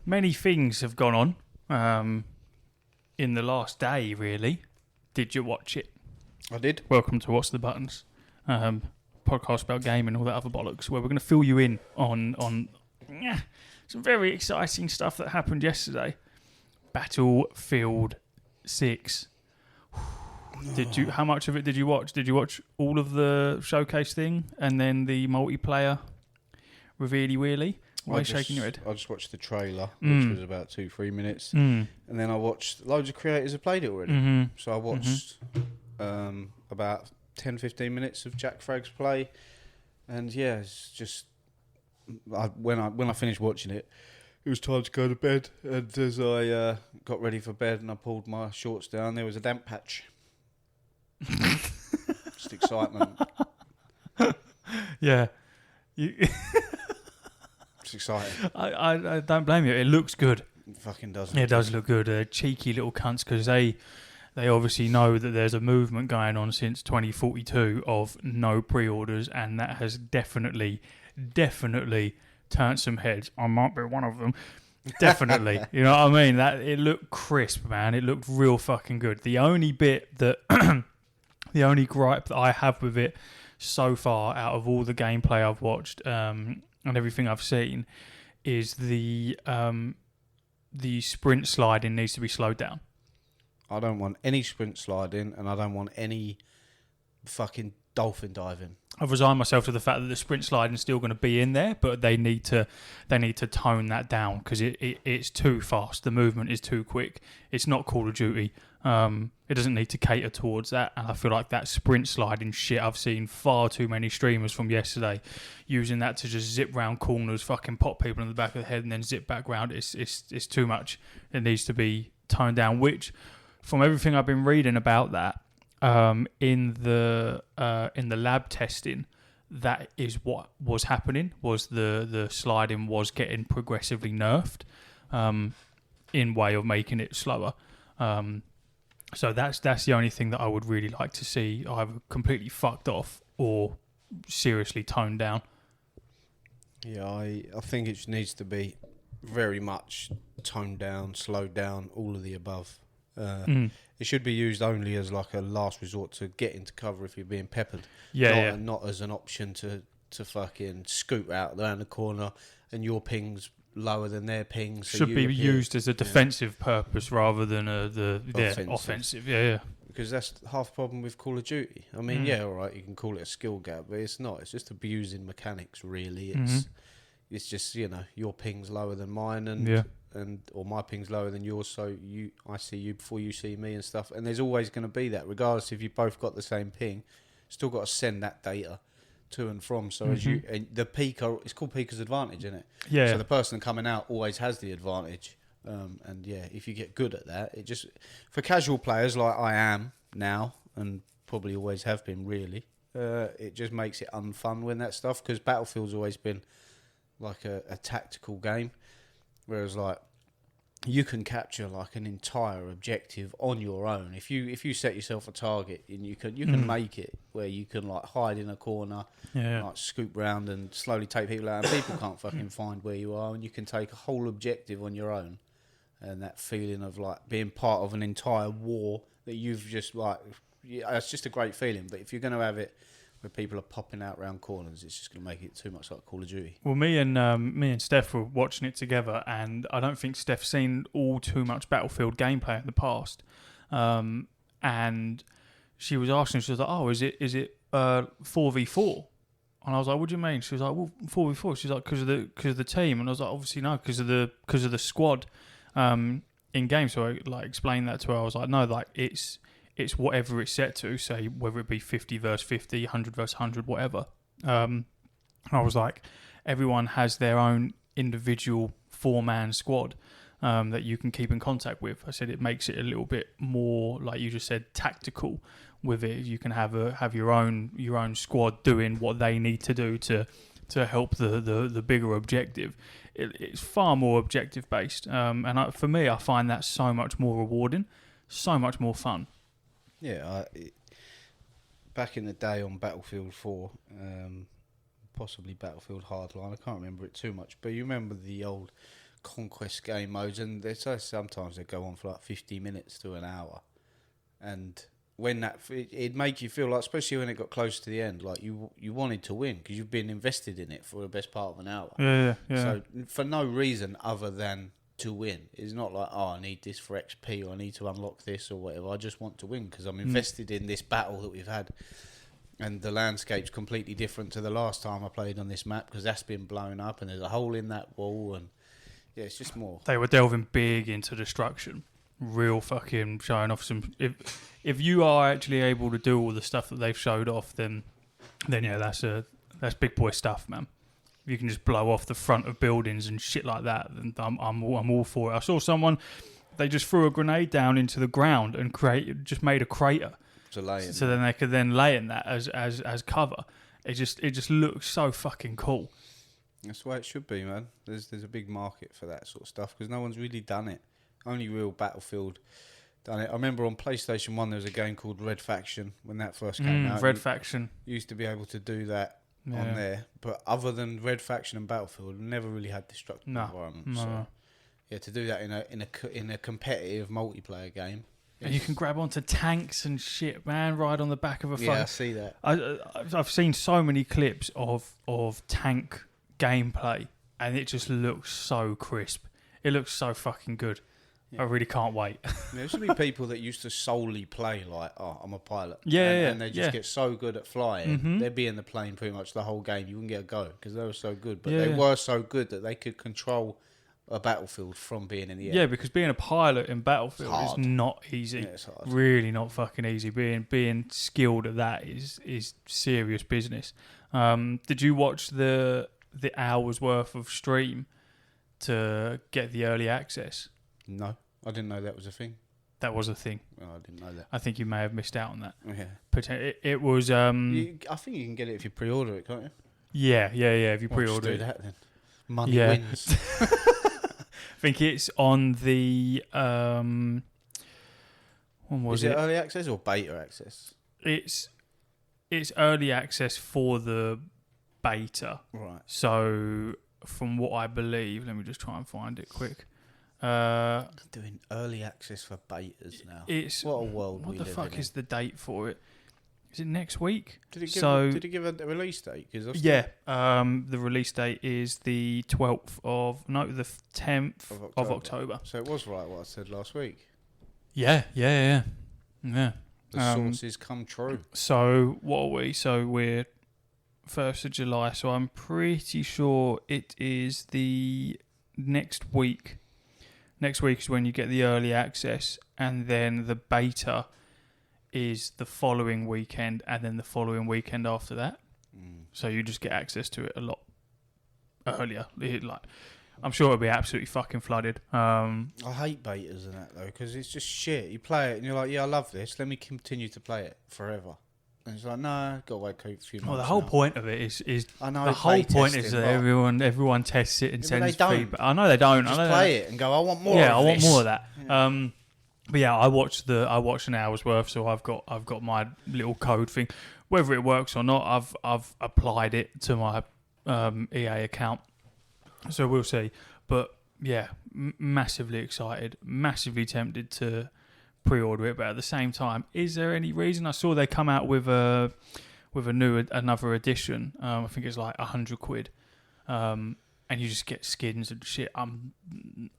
Many things have gone on in the last day, really. Did you watch it? I did. Welcome to What's the Buttons, podcast about gaming and all that other bollocks, where we're going to fill you in on some very exciting stuff that happened yesterday. Battlefield 6. Did you? How much of it did you watch? Did you watch all of the showcase thing and then the multiplayer revealy wheelie? Why are you shaking your head? I just watched the trailer, which was about 2-3 minutes, and then I watched loads of creators have played it already. So I watched about 10-15 minutes of Jack Fragg's play, and yeah, it's just when I finished watching it, it was time to go to bed. And as I got ready for bed and I pulled my shorts down, there was a damp patch. Just excitement. Yeah. It's exciting. I don't blame you. It looks good. It fucking does. It does look good. Cheeky little cunts, because they obviously know that there's a movement going on since 2042 of no pre-orders, and that has definitely turned some heads. I might be one of them. Definitely. You know what I mean? That it looked crisp, man. It looked real fucking good. The only bit that the only gripe that I have with it so far, out of all the gameplay I've watched and everything I've seen, is the sprint sliding needs to be slowed down. I don't want any sprint sliding, and I don't want any fucking dolphin diving. I've resigned myself to the fact that the sprint sliding is still going to be in there, but they need to tone that down, because it's too fast. The movement is too quick. It's not Call of Duty. It doesn't need to cater towards that, and I feel like that sprint sliding shit, I've seen far too many streamers from yesterday using that to just zip round corners, fucking pop people in the back of the head, and then zip back round. It's too much. It needs to be toned down, which, from everything I've been reading about that, in the lab testing, that is what was happening. Was the sliding was getting progressively nerfed, in way of making it slower. So that's the only thing that I would really like to see either completely fucked off or seriously toned down. Yeah, I think it just needs to be very much toned down, slowed down, all of the above. It should be used only as like a last resort to get into cover if you're being peppered. Not as an option to fucking scoot out around the corner and your ping's lower than their ping. So should be used as a defensive purpose rather than offensive. Yeah. Because that's half the problem with Call of Duty. I mean, all right, you can call it a skill gap, but it's not. It's just abusing mechanics, really. It's just, your ping's lower than mine, or my ping's lower than yours, so I see you before you see me and stuff. And there's always going to be that, regardless if you both got the same ping. Still got to send that data to and from. So as the peaker, it's called peaker's advantage, isn't it? Yeah. So the person coming out always has the advantage. And if you get good at that, it just, for casual players like I am now, and probably always have been, really, it just makes it unfun when that stuff, because Battlefield's always been like a tactical game, whereas like you can capture like an entire objective on your own. If you set yourself a target, and you can make it where you can like hide in a corner, like scoop round and slowly take people out, and people can't fucking find where you are, and you can take a whole objective on your own. And that feeling of like being part of an entire war that you've just like, it's just a great feeling. But if you're going to have it where people are popping out round corners, it's just going to make it too much like Call of Duty. Well, me and Steph were watching it together, and I don't think Steph's seen all too much Battlefield gameplay in the past. And she was asking, she was like, "Oh, is it 4v4?" And I was like, "What do you mean?" She was like, "Well, 4v4." She's like, "Because of the team." And I was like, "Obviously no, because of the squad in game." So I like explained that to her. I was like, "No, like it's whatever it's set to, say whether it be 50 versus 50, 100 versus 100, whatever." I was like, everyone has their own individual 4-man squad that you can keep in contact with. I said it makes it a little bit more, like you just said, tactical with it. You can have your own squad doing what they need to do to help the bigger objective. It's far more objective based, and for me, I find that so much more rewarding, so much more fun. Yeah, back in the day on Battlefield 4, possibly Battlefield Hardline, I can't remember it too much, but you remember the old conquest game modes, and sometimes they go on for like 50 minutes to an hour, and when it'd make you feel like, especially when it got close to the end, like you wanted to win because you've been invested in it for the best part of an hour. Yeah. So for no reason other than to win. It's not like, oh, I need this for XP or I need to unlock this or whatever. I just want to win because I'm invested in this battle that we've had. And the landscape's completely different to the last time I played on this map because that's been blown up and there's a hole in that wall, and yeah, it's just more. They were delving big into destruction. Real fucking showing off some. If you are actually able to do all the stuff that they've showed off, then yeah, that's big boy stuff, man. If you can just blow off the front of buildings and shit like that, then I'm all for it. I saw someone, they just threw a grenade down into the ground and just made a crater. So then they could then lay in that as cover. It just looks so fucking cool. That's the way it should be, man. There's a big market for that sort of stuff because no one's really done it. Only real Battlefield done it. I remember on PlayStation 1 there was a game called Red Faction when that first came out. Red Faction. You used to be able to do that on there. But other than Red Faction and Battlefield, never really had destructive environments. No. So, yeah, to do that in a competitive multiplayer game. And you can grab onto tanks and shit, man, ride on the back of a Yeah, I see that. I've seen so many clips of tank gameplay and it just looks so crisp. It looks so fucking good. Yeah. I really can't wait. There used to be people that used to solely play like, oh, I'm a pilot. Yeah, and they just get so good at flying. Mm-hmm. They'd be in the plane pretty much the whole game. You wouldn't get a go because they were so good. But they were so good that they could control a battlefield from being in the air. Yeah, because being a pilot in Battlefield is not easy. Yeah, it's hard. Really not fucking easy. Being skilled at that is serious business. Did you watch the hours worth of stream to get the early access? No, I didn't know that was a thing. That was a thing. Oh, I didn't know that. I think you may have missed out on that. Yeah. It was... I think you can get it if you pre-order it, can't you? Yeah. If you pre-order it. Just do that then. Money wins. I think it's on the... when was it? Is it early access or beta access? It's early access for the beta. Right. So, from what I believe... Let me just try and find it quick. Doing early access for betas now. What a world we live in. What the fuck is the date for it? Is it next week? Did it give a release date? The release date is the 10th of October. So it was right what I said last week. Yeah. The sources come true. So what are we? So we're 1st of July. So I'm pretty sure it is the next week. Next week is when you get the early access, and then the beta is the following weekend, and then the following weekend after that. So you just get access to it a lot earlier. I'm sure it'll be absolutely fucking flooded. I hate betas and that though, because it's just shit. You play it and you're like, yeah, I love this. Let me continue to play it forever. And it's like, no, got to wait a few months. Well, the whole point of it is I know the whole point is that everyone tests it and sends feedback. I know they don't. Just play it and go, I want more. Yeah, I want more of that. Yeah. But yeah, I watched an hour's worth, so I've got my little code thing. Whether it works or not, I've applied it to my EA account, so we'll see. But yeah, massively excited, massively tempted to pre-order it. But at the same time, is there any reason? I saw they come out with another edition. I think it's like £100, and you just get skins and shit. I'm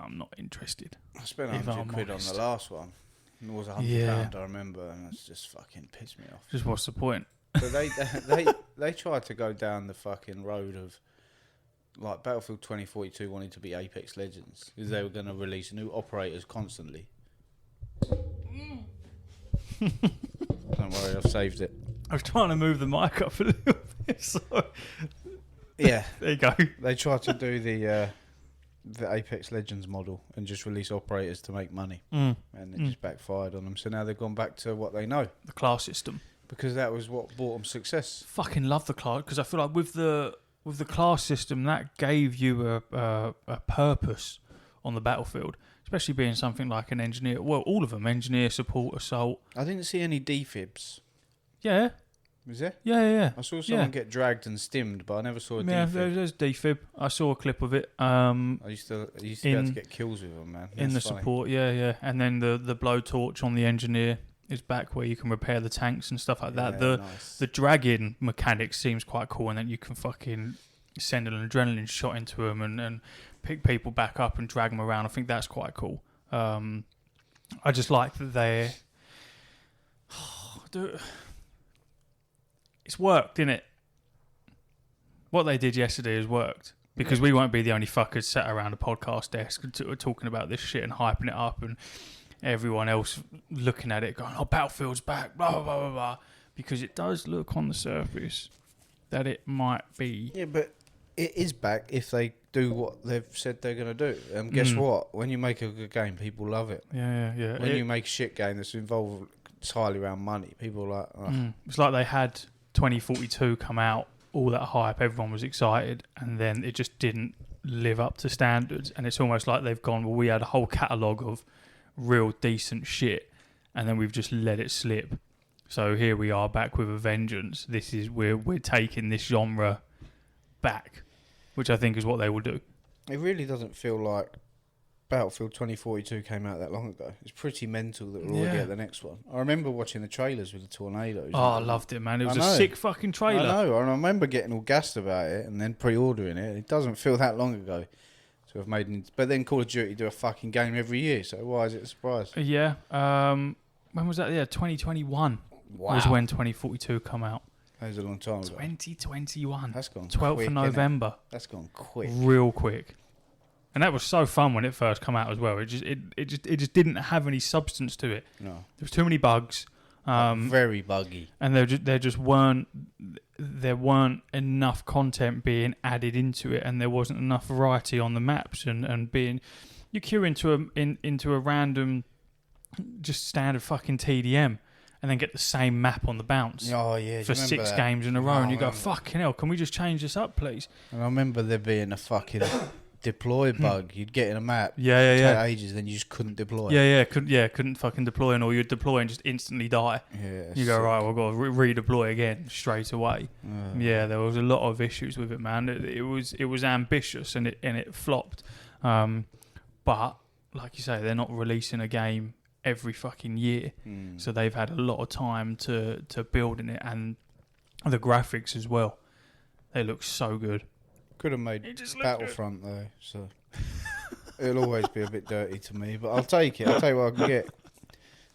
not interested. I spent £100 on the last one. It was £100, I remember, and it's just fucking pissed me off. Just what's the point? But they tried to go down the fucking road of like Battlefield 2042 wanted to be Apex Legends because they were going to release new operators constantly. Don't worry, I've saved it. I was trying to move the mic up a little bit, so yeah, there you go. They tried to do the Apex Legends model and just release operators to make money, and it just backfired on them. So now they've gone back to what they know, the class system, because that was what brought them success. Fucking love the class, because I feel like with the class system that gave you a purpose on the battlefield. Especially being something like an engineer. Well, all of them. Engineer, support, assault. I didn't see any defibs. Yeah. Is there? Yeah. I saw someone get dragged and stimmed, but I never saw a Yeah, defib. there's defib. I saw a clip of it. I used to be able to get kills with them, man. In the funny. support, yeah. And then the blowtorch on the engineer is back where you can repair the tanks and stuff like that. The dragging mechanics seems quite cool, and then you can fucking send an adrenaline shot into them and pick people back up and drag them around. I think that's quite cool. I just like that they... It's worked, innit? What they did yesterday has worked. Because we won't be the only fuckers sat around a podcast desk talking about this shit and hyping it up, and everyone else looking at it going, oh, Battlefield's back, blah, blah, blah, blah. Because it does look on the surface that it might be. Yeah, but it is back if they do what they've said they're going to do. And guess what? When you make a good game, people love it. Yeah. When you make a shit game that's involved entirely around money, people are like... Oh. It's like they had 2042 come out, all that hype, everyone was excited, and then it just didn't live up to standards. And it's almost like they've gone, well, we had a whole catalogue of real decent shit, and then we've just let it slip. So here we are back with a vengeance. This is we're taking this genre back, which I think is what they will do. It really doesn't feel like Battlefield 2042 came out that long ago. It's pretty mental that we're already at the next one. I remember watching the trailers with the tornadoes. Oh, I loved it, man. It was a sick fucking trailer. I know. I remember getting all gassed about it and then pre-ordering it. It doesn't feel that long ago to have made... But then Call of Duty do a fucking game every year, so why is it a surprise? Yeah. When was that? Yeah, 2021 was when 2042 come out. That was a long time ago. 2021. That's gone 12th quick, of November. That's gone quick. Real quick. And that was so fun when it first came out as well. It just didn't have any substance to it. No. There was too many bugs. Very buggy. And there weren't enough content being added into it, and there wasn't enough variety on the maps, and being you queue into a random just standard fucking TDM and then get the same map on the bounce. Oh yeah, for 6 games in a row, and you go, fucking hell, can we just change this up, please? And I remember there being a fucking deploy bug. You'd get in a map, yeah. take ages, then you just couldn't deploy. Couldn't fucking deploy, or you'd deploy and just instantly die. Yeah, you go, right, we've got to redeploy again straight away. Yeah, there was a lot of issues with it, man. It was ambitious and it flopped. But like you say, they're not releasing a game every fucking year, so they've had a lot of time to build in it, and the graphics as well. They look so good. Could have made Battlefront though, so it'll always be a bit dirty to me, but I'll take it. I'll tell you what I can get.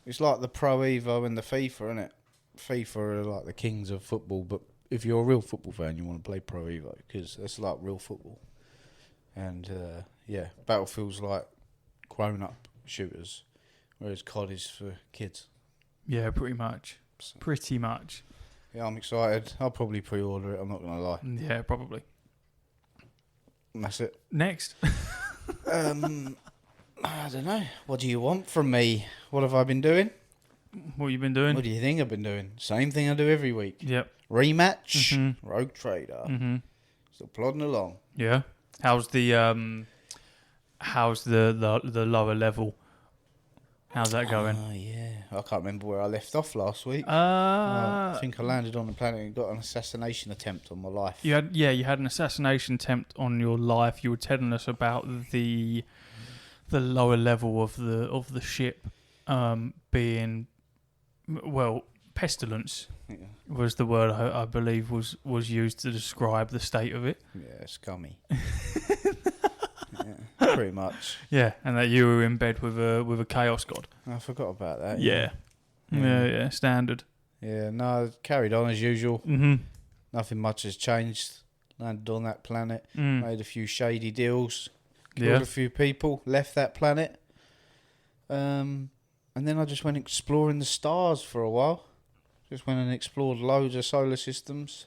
It's like the Pro Evo and the FIFA, isn't it? FIFA are like the kings of football, but if you're a real football fan, you want to play Pro Evo because that's like real football. And Battlefield's like grown-up shooters, whereas COD is for kids. Yeah, pretty much. Pretty much. Yeah, I'm excited. I'll probably pre-order it. I'm not gonna lie. Yeah, probably. And that's it. Next. I don't know. What do you want from me? What have I been doing? What you been doing? What do you think I've been doing? Same thing I do every week. Yep. Rematch. Rogue Trader. Still plodding along. Yeah. How's the lower level? How's that going? Oh yeah. I can't remember where I left off last week. I think I landed on the planet and got an assassination attempt on my life. You had an assassination attempt on your life. You were telling us about the lower level of the ship being, well, pestilence was the word I believe was used to describe the state of it. Yeah, scummy. Yeah, pretty much. Yeah, and that you were in bed with a chaos god. I forgot about that. Yeah, standard. Yeah, no, carried on as usual. Nothing much has changed. Landed on that planet, made a few shady deals, killed a few people, left that planet. And then I just went exploring the stars for a while. Just went and explored loads of solar systems.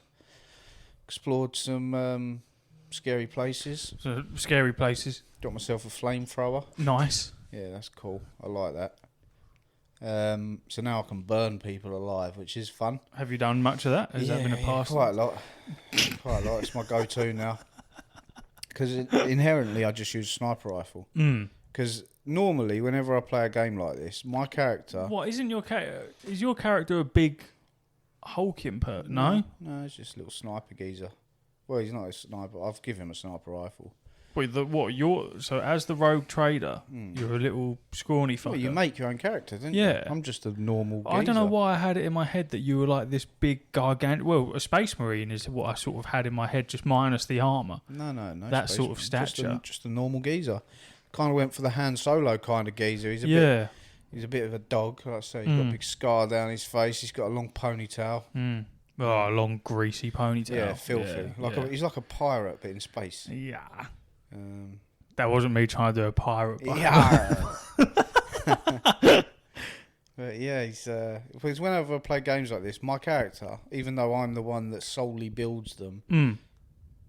Explored some scary places. So, scary places. Got myself a flamethrower. Nice. Yeah, that's cool. I like that. So now I can burn people alive, which is fun. Have you done much of that? Has that been a past? Quite a lot. Quite a lot. It's my go-to now. Because inherently I just use a sniper rifle. Because normally, whenever I play a game like this, my character... What, isn't your character... Is your character a big hulking no? No, he's just a little sniper geezer. Well, he's not a sniper. I've given him a sniper rifle. Wait, so as the rogue trader, you're a little scrawny fucker. Well, you make your own character, don't you? Yeah. I'm just a normal geezer. I don't know why I had it in my head that you were like this big gigantic. Well, a space marine is what I sort of had in my head, just minus the armor. No. That sort of stature. Just a normal geezer. Kind of went for the Han Solo kind of geezer. He's a bit of a dog, like I say. He's got a big scar down his face. He's got a long ponytail. Oh, a long greasy ponytail. Yeah, filthy. He's like a pirate, but in space. Yeah. That wasn't me trying to do a pirate. Yeah. But yeah, because whenever I play games like this, my character, even though I'm the one that solely builds them,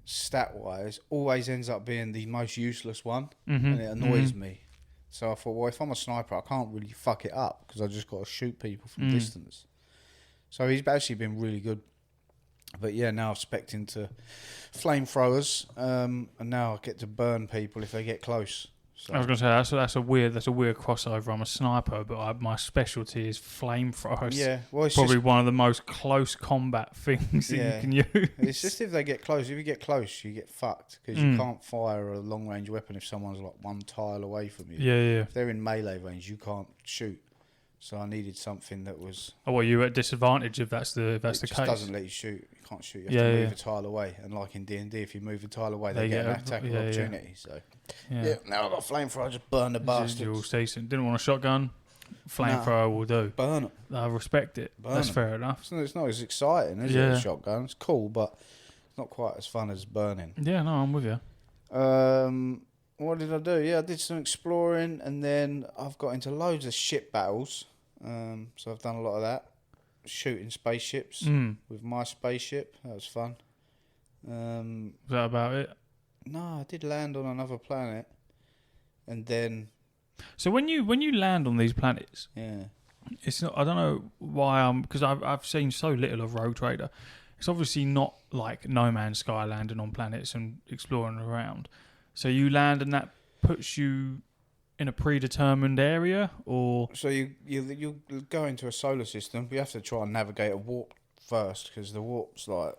stat-wise, always ends up being the most useless one, and it annoys me. So I thought, well, if I'm a sniper, I can't really fuck it up because I just got to shoot people from distance. So he's actually been really good. But yeah, now I've spec'd into flamethrowers, and now I get to burn people if they get close. So. I was going to say that's a weird crossover. I'm a sniper, but my specialty is flamethrowers. Yeah, well, it's probably one of the most close combat things that you can use. It's just if they get close. If you get close, you get fucked because you can't fire a long range weapon if someone's like one tile away from you. Yeah. If they're in melee range, you can't shoot. So I needed something that was. Oh, well, you're at disadvantage if that's the case. It doesn't let you shoot. You can't shoot. You have to move a tile away. And like in D&D, if you move a tile away, they get an attack opportunity. So now I've got flamethrower. I just burn the bastards. Didn't want a shotgun. Flamethrower will do. Burn them. I respect it. That's fair enough. It's not as exciting, is it? A shotgun. It's cool, but it's not quite as fun as burning. Yeah, no, I'm with you. What did I do? Yeah, I did some exploring, and then I've got into loads of ship battles. So I've done a lot of that. Shooting spaceships with my spaceship. That was fun. Was that about it? No, I did land on another planet, and then. So when you land on these planets, it's not. I don't know why because I've seen so little of Rogue Trader. It's obviously not like No Man's Sky landing on planets and exploring around. So you land and that puts you in a predetermined area, or so you go into a solar system. You have to try and navigate a warp first because the warp's like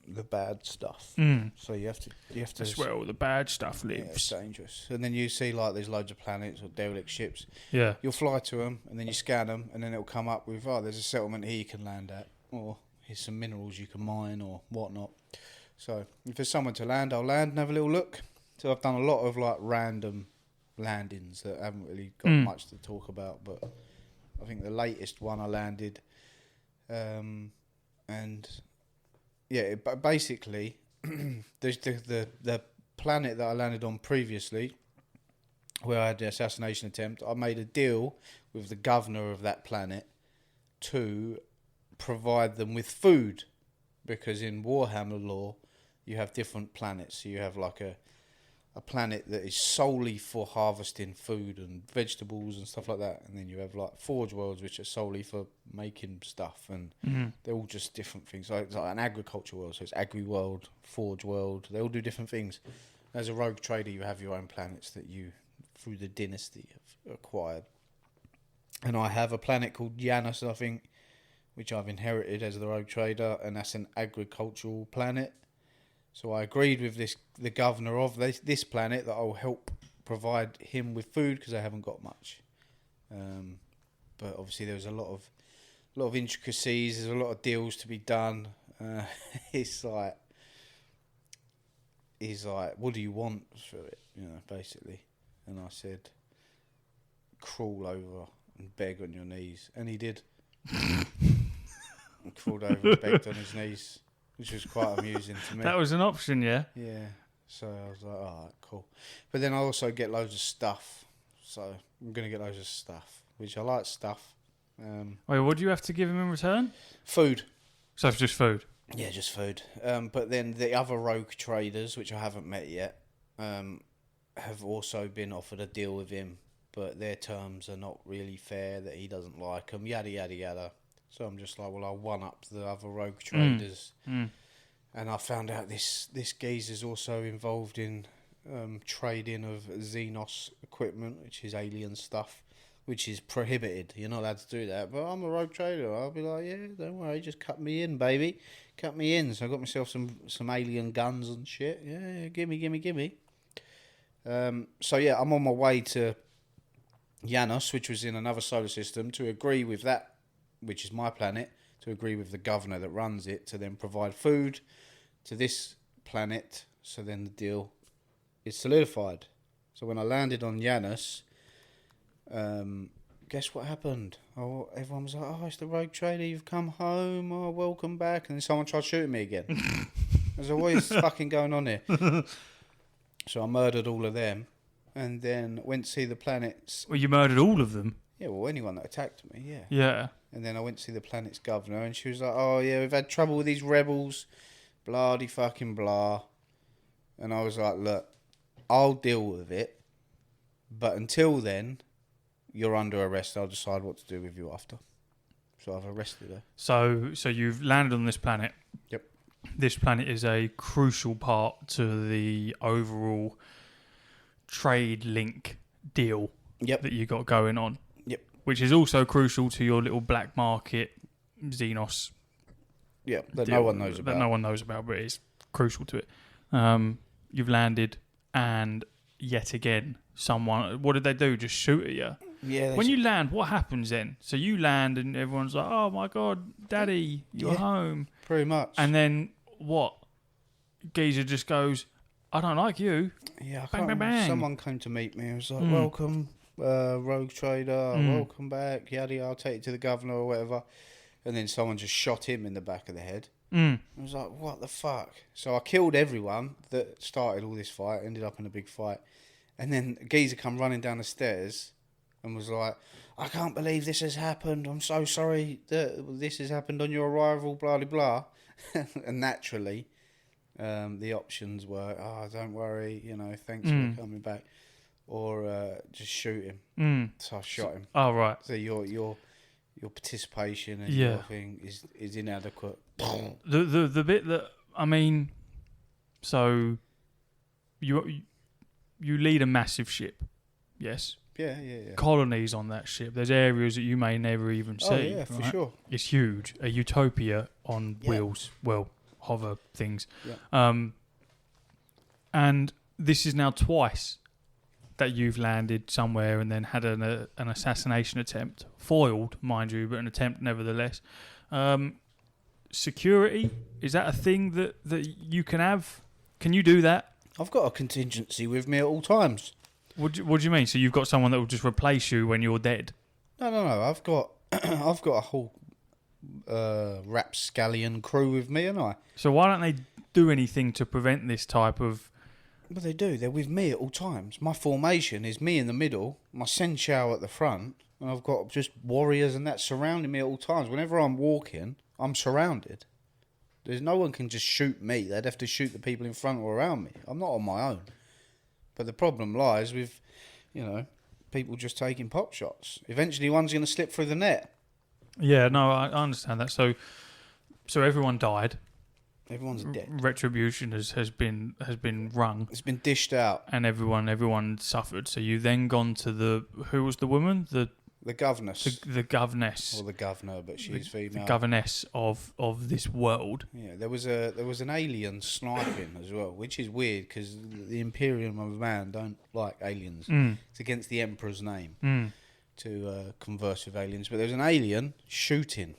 the bad stuff. So you have to. That's where all the bad stuff lives. Yeah, it's dangerous. And then you see like there's loads of planets or derelict ships. Yeah. You'll fly to them and then you scan them and then it'll come up with there's a settlement here you can land at, or here's some minerals you can mine or whatnot. So if there's someone to land, I'll land and have a little look. So I've done a lot of like random landings that haven't really got much to talk about, but I think the latest one I landed, and yeah, but basically, there's the planet that I landed on previously, where I had the assassination attempt. I made a deal with the governor of that planet to provide them with food, because in Warhammer lore, you have different planets. So you have like a planet that is solely for harvesting food and vegetables and stuff like that, and then you have like Forge Worlds, which are solely for making stuff, and they're all just different things. Like, it's like an agriculture world, so it's Agri World, Forge World. They all do different things. As a rogue trader, you have your own planets that you, through the dynasty, have acquired. And I have a planet called Janus, I think, which I've inherited as the rogue trader, and that's an agricultural planet. So I agreed with the governor of this planet that I'll help provide him with food because I haven't got much. But obviously there's a lot of intricacies. There's a lot of deals to be done. He's like, what do you want for it? Basically. And I said, crawl over and beg on your knees, and he did. He crawled over and begged on his knees, which was quite amusing to me. That was an option, yeah? Yeah. So I was like, all right, cool. But then I also get loads of stuff. So I'm going to get loads of stuff, which I like stuff. Wait, what do you have to give him in return? Food. So it's just food? Yeah, just food. But then the other rogue traders, which I haven't met yet, have also been offered a deal with him. But their terms are not really fair, that he doesn't like them, yada, yada, yada. So I'm just like, well, I'll one-up the other rogue traders. And I found out this geezer's also involved in trading of Xenos equipment, which is alien stuff, which is prohibited. You're not allowed to do that. But I'm a rogue trader. I'll be like, yeah, don't worry, just cut me in, baby. Cut me in. So I got myself some alien guns and shit. Yeah, gimme. So yeah, I'm on my way to Janos, which was in another solar system, to agree with that, which is my planet, to agree with the governor that runs it, to then provide food to this planet. So then the deal is solidified. So when I landed on Janos, guess what happened? Oh, everyone was like, "Oh, it's the rogue trader. You've come home. Oh, welcome back." And then someone tried shooting me again. I was like, "What is fucking going on here?" So I murdered all of them, and then went to see the planets. Well, you murdered all of them. Yeah, well, anyone that attacked me, yeah. Yeah. And then I went to see the planet's governor, and she was like, "Oh yeah, we've had trouble with these rebels, bloody fucking blah." And I was like, "Look, I'll deal with it, but until then, you're under arrest. I'll decide what to do with you after." So I've arrested her. So you've landed on this planet. Yep. This planet is a crucial part to the overall trade link deal that you got going on. Yep. Which is also crucial to your little black market Xenos. Yeah, that deal no one knows about. That no one knows about, but it's crucial to it. You've landed, and yet again, someone. What did they do? Just shoot at you? Yeah. When you land, what happens then? So you land, and everyone's like, "Oh my god, Daddy, you're home." Pretty much. And then what? Geezer just goes, "I don't like you." Yeah, I Bang, can't bang, remember. bang. Someone came to meet me. It was like, "Welcome, rogue trader. Welcome back. Yaddy, I'll take you to the governor or whatever." And then someone just shot him in the back of the head. I was like, "What the fuck?" So I killed everyone that started all this fight. Ended up in a big fight. And then Geezer come running down the stairs and was like, "I can't believe this has happened. I'm so sorry that this has happened on your arrival, blah, blah, blah." And naturally, the options were, "Oh, don't worry, thanks for coming back," or just shoot him. So I shot him. Oh, right. So your participation and your thing is inadequate. The bit that, I mean, so you lead a massive ship, yes? Yeah. Colonies on that ship. There's areas that you may never even see. Oh, yeah, for sure. It's huge. A utopia on wheels. Well, hover things. Yeah. And this is now twice that you've landed somewhere and then had an assassination attempt. Foiled, mind you, but an attempt nevertheless. Security, is that a thing that you can have? Can you do that? I've got a contingency with me at all times. What do you mean? So you've got someone that will just replace you when you're dead? No. I've got a whole rapscallion crew with me, and I. So why don't they do anything to prevent this type of? Well, they do. They're with me at all times. My formation is me in the middle, my Senchao at the front, and I've got just warriors and that surrounding me at all times. Whenever I'm walking, I'm surrounded. There's no one can just shoot me. They'd have to shoot the people in front or around me. I'm not on my own. But the problem lies with, people just taking pop shots. Eventually, one's going to slip through the net. Yeah, no, I understand that. So everyone died. Everyone's dead. Retribution has been rung. It's been dished out. And everyone suffered. So you then gone to who was the woman? The governess. The governess. Or the governor, but she's female. The governess of this world. Yeah, there was an alien sniping as well, which is weird because the Imperium of Man don't like aliens. It's against the Emperor's name to converse with aliens. But there was an alien shooting.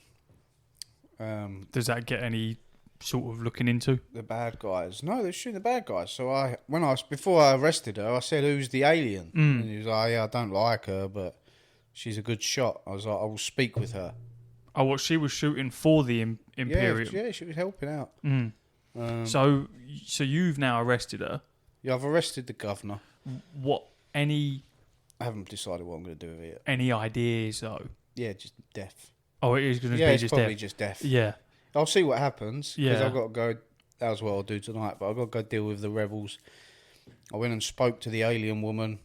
Does that get any sort of looking into the bad guys? No, they're shooting the bad guys. So before I arrested her, I said, "Who's the alien?" And he was like, "Yeah, I don't like her, but she's a good shot." I was like, "I will speak with her." Oh, what, she was shooting for the Imperium? Yeah, she was helping out. So you've now arrested her. Yeah, I've arrested the governor. I haven't decided what I'm going to do with it yet. Any ideas though? Yeah, just death. Oh, it is going to be it's just probably death. just death. Yeah. I'll see what happens. Because Yeah. I've got to go. That was what I'll do tonight. But I've got to go deal with the rebels. I went and spoke to the alien woman,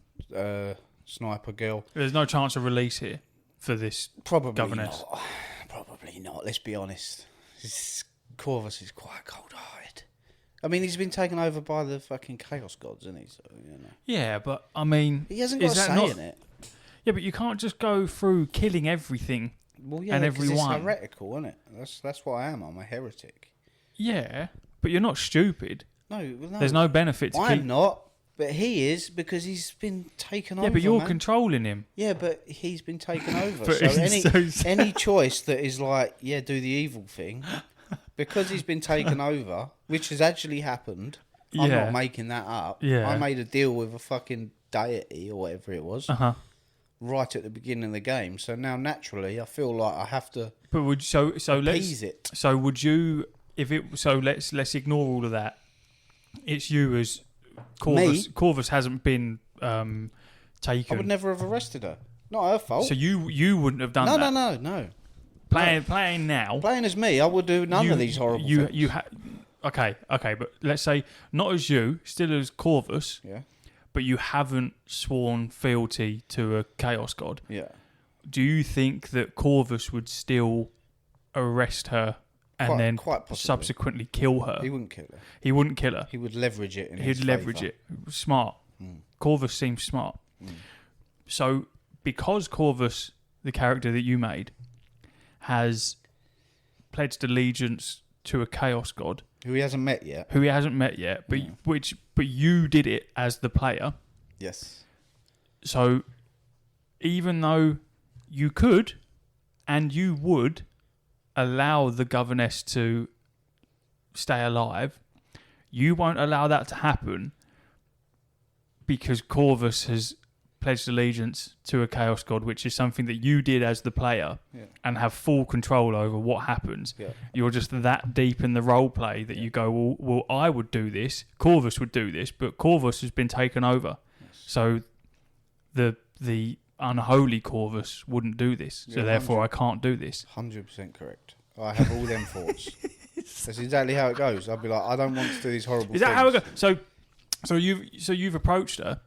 sniper girl. There's no chance of release here for this governess. Not. Probably not. Let's be honest. Corvus is quite cold-hearted. I mean, he's been taken over by the fucking chaos gods, isn't he? So, Yeah, but I mean, he hasn't got a say in it. Yeah, but you can't just go through killing everything. Well, yeah, and because everyone. it's heretical, isn't it? That's what I am. I'm a heretic. Yeah, but you're not stupid. No, well, no. There's no benefit to I'm not, but he is because he's been taken over. Yeah, but you're man. controlling him. Yeah, but he's been taken over. But So it's any choice that is like, yeah, do the evil thing, because he's been taken over, which has actually happened. I'm Yeah. not making that up. Yeah. I made a deal with a fucking deity or whatever it was right at the beginning of the game. So now naturally, I feel like I have to But would let's appease it. So would you let's ignore all of that. It's you as Corvus. Me? Corvus hasn't been I taken. would never have arrested her. Not her fault. So you wouldn't have done no, that. no. Playing now. Playing as me, I would do none of these horrible things. Okay, but let's say not as you, still as Corvus, Yeah, but you haven't sworn fealty to a Chaos God. yeah. Do you think that Corvus would still arrest her and then quite possibly. subsequently kill her? He wouldn't kill her. He wouldn't kill her. He would leverage it in his He'd leverage favour. it. Smart. Corvus seems smart. So, because Corvus, the character that you made, has pledged allegiance to a Chaos God Who he hasn't met yet. who he hasn't met yet, but but you did it as the player. Yes. So, even though you could and you would allow the governess to stay alive, you won't allow that to happen because Corvus has pledged allegiance to a Chaos God, which is something that you did as the player and have full control over what happens. Yeah. You're just that deep in the role play that you go, well, I would do this, Corvus would do this, but Corvus has been taken over. Yes. So the unholy Corvus wouldn't do this. So therefore I can't do this. 100% correct. I have all them thoughts. That's exactly how it goes. I'll be like, I don't want to do these horrible things. Is that how it goes? So you've approached her.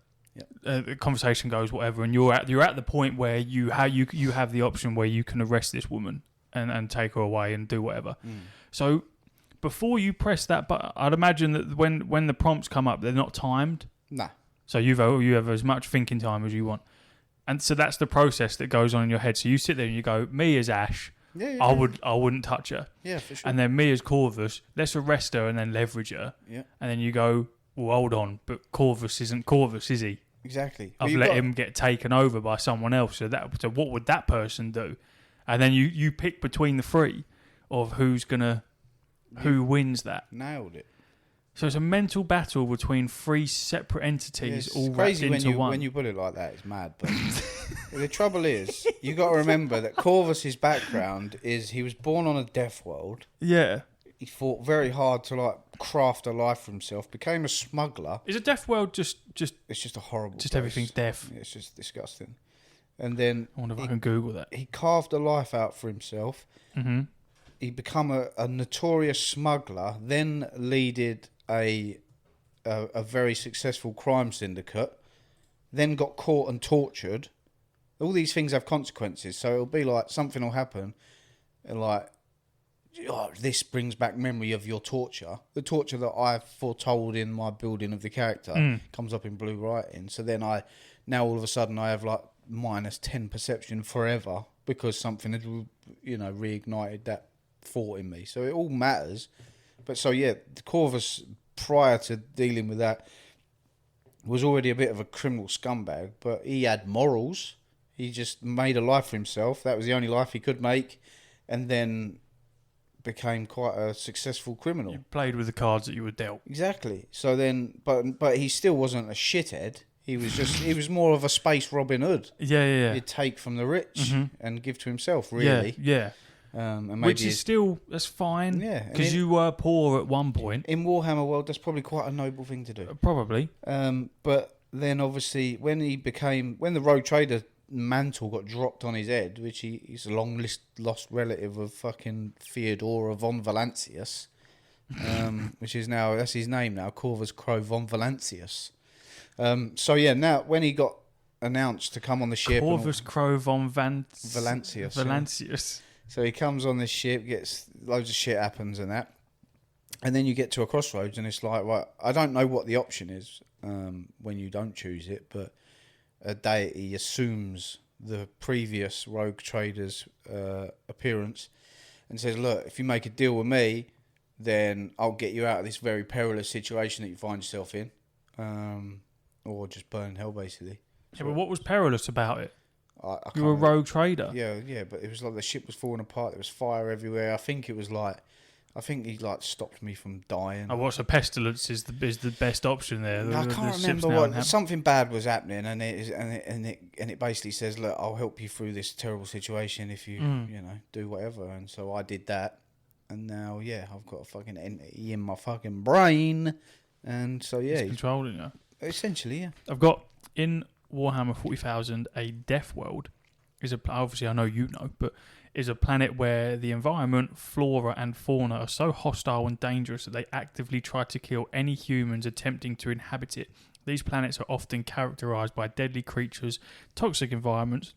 Yeah. The conversation goes whatever, and you're at the point where you have the option where you can arrest this woman and take her away and do whatever. So before you press that button, I'd imagine that when the prompts come up, they're not timed. Nah. So you have as much thinking time as you want, and so that's the process that goes on in your head. So you sit there and you go, me as Ash. I wouldn't touch her. Yeah, for sure. And then me as Corvus, let's arrest her and then leverage her. Yeah. And then you go, well, hold on, but Corvus isn't Corvus, is he? Exactly. I've let him get taken over by someone else. So what would that person do? And then you pick between the three of who wins that. Nailed it. So it's a mental battle between three separate entities all wrapped into one. When you put it like that, it's mad. But the trouble is, you got to remember that Corvus's background is he was born on a death world. Yeah. He fought very hard to craft a life for himself. Became a smuggler. Is a death world just? It's just a horrible. Just place. everything's death. It's just disgusting. And then I wonder if I can Google that. He carved a life out for himself. Mm-hmm. He become a notorious smuggler. Then leaded a very successful crime syndicate. Then got caught and tortured. All these things have consequences. So it'll be like something will happen, and this brings back memory of your torture. The torture that I foretold in my building of the character comes up in blue writing. So then now all of a sudden I have minus 10 perception forever because something had, reignited that thought in me. So it all matters. But so yeah, Corvus, prior to dealing with that, was already a bit of a criminal scumbag, but he had morals. He just made a life for himself. That was the only life he could make. And then became quite a successful criminal. You played with the cards that you were dealt. Exactly. So then, but he still wasn't a shithead. He was more of a space Robin Hood. Yeah. He'd take from the rich and give to himself, really. Yeah. And maybe which is still, that's fine. Yeah. Because you were poor at one point. In Warhammer World, that's probably quite a noble thing to do. Probably. But then obviously when the Rogue Trader mantle got dropped on his head, which he's a long lost relative of fucking Theodora von Valancius, which is now, that's his name now, Corvus Crow von Valancius. So yeah, now when he got announced to come on the ship, Corvus Crow von Valancius. Yeah. So he comes on this ship, gets loads of shit happens and that, and then you get to a crossroads and it's like, right, I don't know what the option is when you don't choose it, but a deity assumes the previous Rogue Trader's appearance, and says, "Look, if you make a deal with me, then I'll get you out of this very perilous situation that you find yourself in, or just burn in hell, basically." Yeah, but what was perilous about it? I You were a can't rogue trader. Yeah, but it was like the ship was falling apart. There was fire everywhere. I think he like stopped me from dying. Oh, what's a pestilence is the best option there. I can't remember what. Something bad was happening, and it basically says, "Look, I'll help you through this terrible situation if you do whatever." And so I did that, and now I've got a fucking entity in my fucking brain, and so He's controlling you. Essentially, yeah. I've got in Warhammer 40,000 a Death World. Obviously I know you know, but is a planet where the environment, flora and fauna are so hostile and dangerous that they actively try to kill any humans attempting to inhabit it. These planets are often characterized by deadly creatures, toxic environments,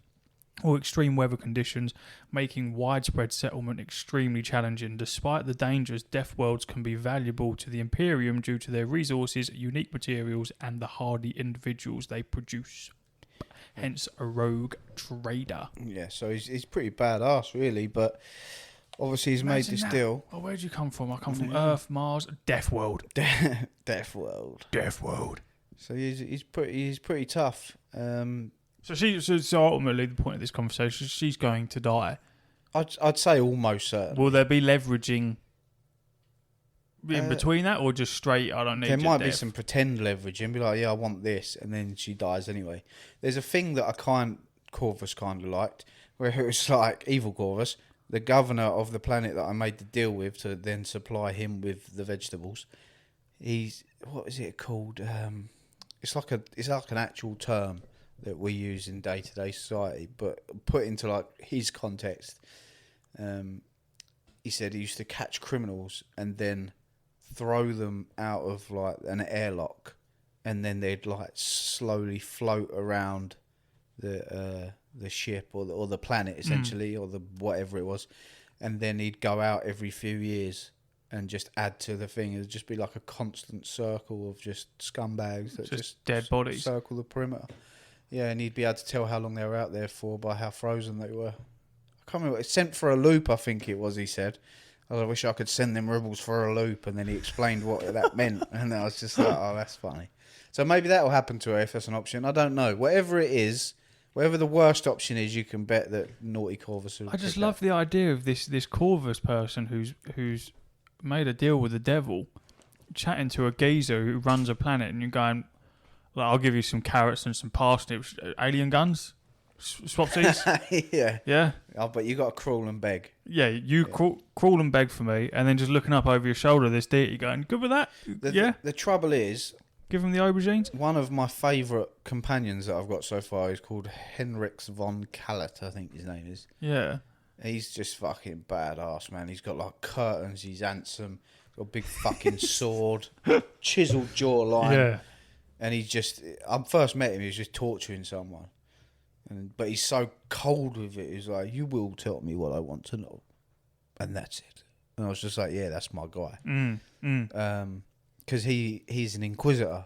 or extreme weather conditions, making widespread settlement extremely challenging. Despite the dangers, Death Worlds can be valuable to the Imperium due to their resources, unique materials, and the hardy individuals they produce. Hence, a rogue trader. Yeah, so he's pretty badass, really, but obviously he's made this deal. Oh, where'd you come from? I come from Earth, Mars, Death World. Death World. Death World. So he's pretty tough. So ultimately, the point of this conversation is she's going to die. I'd say almost certain. Will there be leveraging in between that, or just straight? I don't need. There might be death? some pretend leveraging. Be like, yeah, I want this, and then she dies anyway. There's a thing that Corvus kind of liked, where it was like evil Corvus, the governor of the planet that I made the deal with to then supply him with the vegetables. What is it called? It's like an actual term that we use in day-to-day society, but put into like his context. He said he used to catch criminals and then throw them out of like an airlock, and then they'd like slowly float around the ship or the planet essentially, or the whatever it was, and then he'd go out every few years and just add to the thing. It'd just be like a constant circle of just scumbags that just dead bodies circle the perimeter. Yeah, and he'd be able to tell how long they were out there for by how frozen they were. I can't remember. It's sent for a loop, I think it was, he said. I wish I could send them rebels for a loop, and then he explained what that meant, and I was just like, oh, that's funny. So maybe that will happen to her if that's an option. I don't know. Whatever it is, whatever the worst option is, you can bet that naughty Corvus will. I just love the idea of this Corvus person who's made a deal with the devil, chatting to a geezer who runs a planet, and you're going, like, I'll give you some carrots and some parsnips, alien guns, swapsies. Yeah. Oh, but you got to crawl and beg. Yeah, crawl and beg for me, and then just looking up over your shoulder, this deity going, good with that? The trouble is, give him the aubergines. One of my favourite companions that I've got so far is called Henrix von Kallet, I think his name is. Yeah. He's just fucking badass, man. He's got like curtains, he's handsome, got a big fucking sword, chiseled jawline. Yeah. And I first met him, he was just torturing someone. But he's so cold with it. He's like, you will tell me what I want to know. And that's it. And I was just like, yeah, that's my guy. Because he's an inquisitor,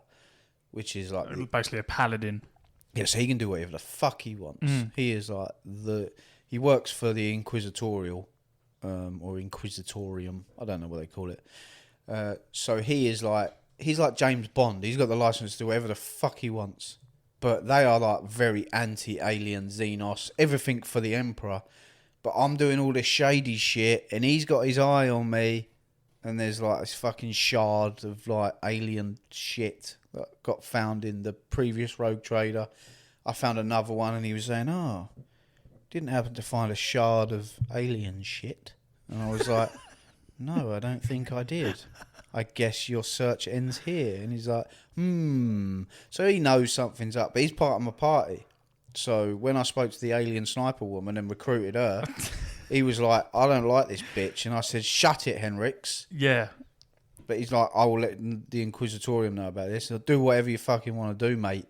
which is like... basically a paladin. Yeah, so he can do whatever the fuck he wants. He is like he works for the Inquisitorial, or Inquisitorium. I don't know what they call it. So he's like James Bond. He's got the license to do whatever the fuck he wants. But they are like very anti-alien Xenos, everything for the Emperor. But I'm doing all this shady shit, and he's got his eye on me, and there's like this fucking shard of like alien shit that got found in the previous Rogue Trader. I found another one, and he was saying, oh, didn't happen to find a shard of alien shit. And I was like, no, I don't think I did. I guess your search ends here. And he's like, So he knows something's up, but he's part of my party. So when I spoke to the alien sniper woman and recruited her, he was like, I don't like this bitch. And I said, shut it, Henrix. Yeah. But he's like, I will let the Inquisitorium know about this. I'll do whatever you fucking want to do, mate.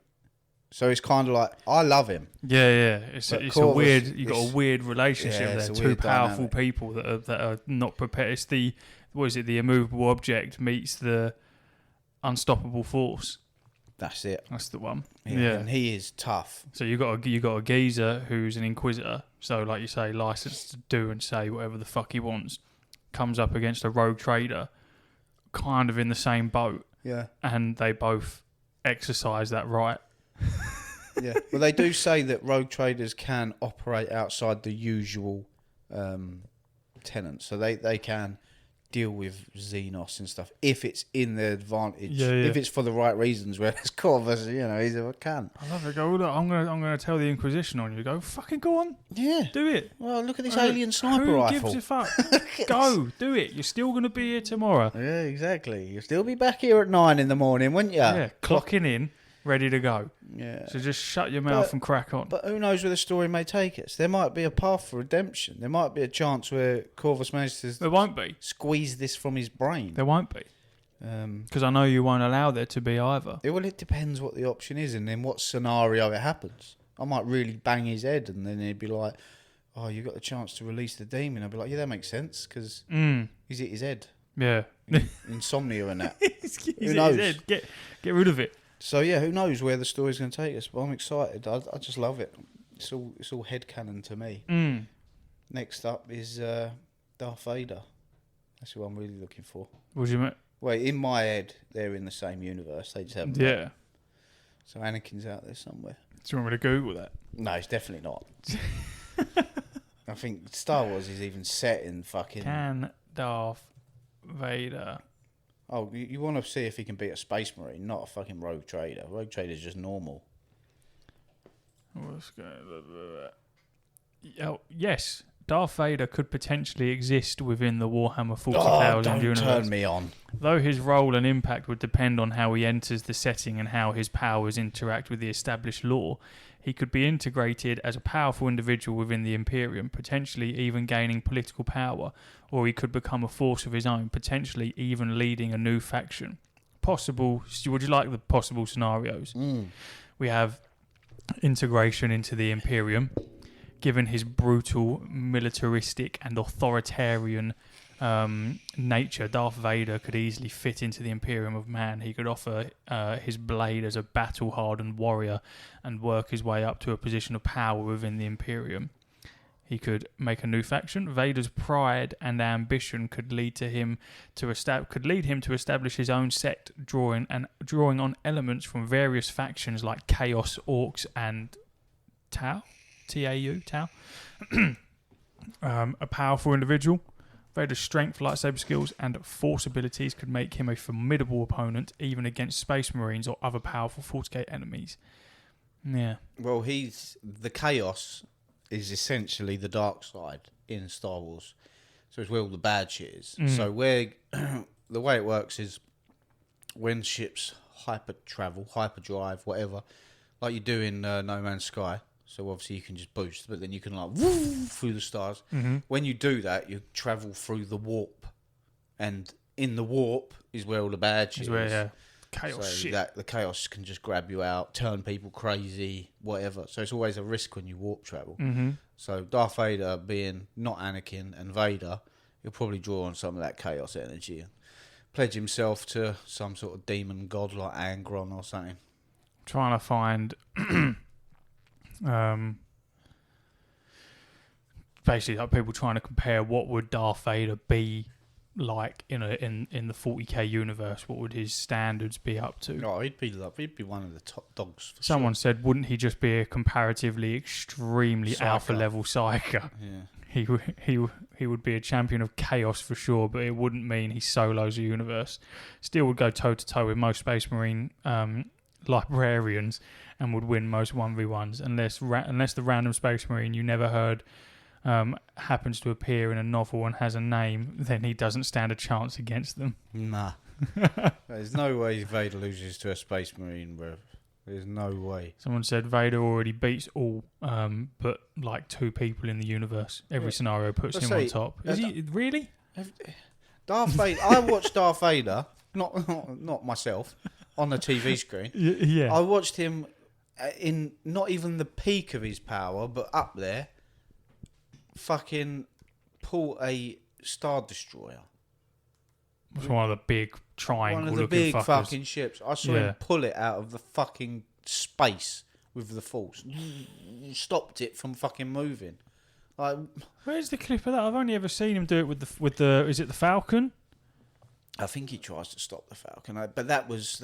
So it's kind of like, I love him. Yeah. It's Corvus, a weird, you've got a weird relationship there. Two powerful people that are not prepared. It's the immovable object meets the unstoppable force. That's it. That's the one. Yeah. And he is tough. So you got a geezer who's an inquisitor. So like you say, licensed to do and say whatever the fuck he wants. Comes up against a rogue trader, kind of in the same boat. Yeah. And they both exercise that right. Yeah. Well, they do say that rogue traders can operate outside the usual tenants, so they can deal with Xenos and stuff if it's in their advantage. Yeah. If it's for the right reasons. Whereas Corvus, he's a cunt. I love it. Go, look, I'm gonna tell the Inquisition on you. Go, fucking go on. Yeah. Do it. Well, look at this alien sniper who rifle. Who gives a fuck? Go, do it. You're still gonna be here tomorrow. Yeah, exactly. You'll still be back here at 9 in the morning, won't you? Yeah, clocking in, ready to go. Yeah. So just shut your mouth and crack on. But who knows where the story may take us? There might be a path for redemption. There might be a chance where Corvus manages There won't be. Squeeze this from his brain. There won't be. Because I know you won't allow there to be either. Well, it depends what the option is and in what scenario it happens. I might really bang his head and then he'd be like, oh, you got the chance to release the demon. I'd be like, yeah, that makes sense because he's hit his head. Yeah. Insomnia and that. Who knows? His head. Get rid of it. So yeah, who knows where the story's going to take us? But I'm excited. I just love it. It's all headcanon to me. Next up is Darth Vader. That's who I'm really looking for. What do you mean? Well, in my head, they're in the same universe. They just haven't. Yeah. So Anakin's out there somewhere. Do you want me to Google that? No, it's definitely not. I think Star Wars is even set in fucking. Can Darth Vader? Oh, you want to see if he can beat a space marine, not a fucking rogue trader. Rogue trader's just normal. Oh, yes, Darth Vader could potentially exist within the Warhammer 40,000 universe. Don't turn me on. Though his role and impact would depend on how he enters the setting and how his powers interact with the established lore, he could be integrated as a powerful individual within the Imperium, potentially even gaining political power, or he could become a force of his own, potentially even leading a new faction. Would you like the possible scenarios? We have integration into the Imperium. Given his brutal, militaristic and authoritarian nature, Darth Vader could easily fit into the Imperium of Man. He could offer his blade as a battle-hardened warrior and work his way up to a position of power within the Imperium. He could make a new faction. Vader's pride and ambition could lead him to establish his own sect, drawing on elements from various factions like Chaos, Orcs, and Tau. Tau. A powerful individual. Vader's strength, lightsaber skills, and force abilities could make him a formidable opponent, even against Space Marines or other powerful 40k enemies. Yeah. Well, the Chaos is essentially the dark side in Star Wars. So it's where all the bad shit is. So the way it works is when ships hyperdrive, whatever, like you do in No Man's Sky. So obviously you can just boost, but then you can woo through the stars. When you do that, you travel through the warp, and in the warp is where all the bad shit is. Chaos shit. The chaos can just grab you out, turn people crazy, whatever. So it's always a risk when you warp travel. So Darth Vader being not Anakin and Vader, he'll probably draw on some of that chaos energy and pledge himself to some sort of demon god like Angron or something. Trying to find basically like people trying to compare what would Darth Vader be like in the 40k universe. What would his standards be up to? Oh, he'd be one of the top dogs. For Someone sure. said, wouldn't he just be a comparatively extremely alpha level psyker? Yeah. He would be a champion of chaos for sure, but it wouldn't mean he solos a universe. Still would go toe to toe with most Space Marine librarians and would win most 1v1s unless the random Space Marine you never heard happens to appear in a novel and has a name, then he doesn't stand a chance against them. Nah. There's no way Vader loses to a Space Marine, bro. There's no way. Someone said Vader already beats all but like 2 people in the universe. Every scenario puts him on top. Is he really? Darth Vader. I watched Darth Vader, not myself, on the TV screen. Yeah. I watched him in not even the peak of his power, but up there, fucking pull a Star Destroyer. It's one of the big triangle One of the looking big fuckers. fucking ships. I saw him pull it out of the fucking space with the force. Stopped it from fucking moving. Like, where's the clip of that? I've only ever seen him do it with the is it the Falcon? I think he tries to stop the Falcon, but that was